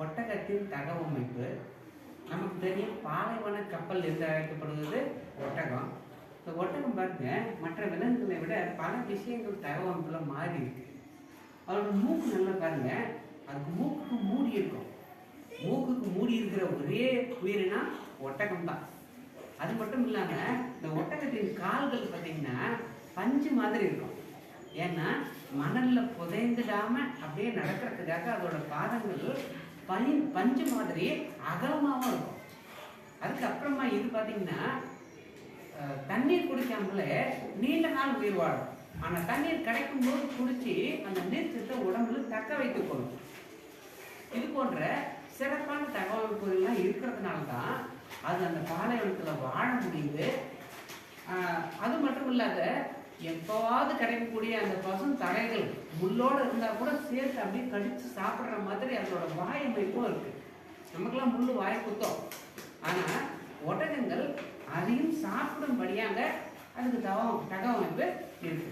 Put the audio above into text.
ஒட்டகத்தின் தகவமைப்பு. நமக்கு தெரியும் பாலைவன கப்பல் என்று அழைக்கப்படுவது ஒட்டகம். இந்த ஒட்டகம் பாருங்க, மற்ற விலங்குகளை விட பல விஷயங்கள் தகவமைப்புல மாறி இருக்கு. அதோட மூக்கு நல்லா பாருங்க, அதுக்கு மூக்குக்கு மூடி இருக்கும். மூக்குக்கு மூடி இருக்கிற ஒரே உயிரினா ஒட்டகம் தான். அது மட்டும் இல்லாம இந்த ஒட்டகத்தின் கால்கள் பார்த்தீங்கன்னா பஞ்சு மாதிரி இருக்கும். ஏன்னா மணல்ல புதைந்துடாம அப்படியே நடக்கிறதுக்காக அதோட பாதங்கள் பஞ்சு மாதிரி அகலமாகவும் இருக்கும். அதுக்கப்புறமா இது பார்த்தீங்கன்னா தண்ணீர் குடிக்காமலே நீண்ட நாள் உயிர் வாழும். ஆனால் தண்ணீர் கிடைக்கும் போது குடிச்சு அந்த நீர்ச்சத்தை உடம்புல தக்க வைத்துக் கொள்ளும். இது போன்ற சிறப்பான தகவல்கள்லாம் இருக்கிறதுனால தான் அது அந்த பாலைவனத்தில் வாழ முடியுது. அது மட்டும் இல்லாத எப்போவாவது கிடைக்கக்கூடிய அந்த பசும் தரைகள் முள்ளோடு இருந்தால் கூட சேர்த்து அப்படியே கடிச்சு சாப்பிட்ற மாதிரி அதோட வாய் அமைப்பும் இருக்கு. நமக்கெல்லாம் முள் வாய் குத்தம், ஆனால் ஒட்டகங்கள் அதையும் சாப்பிடும்படியாக அதுக்கு தகவமைப்பு இருக்கு.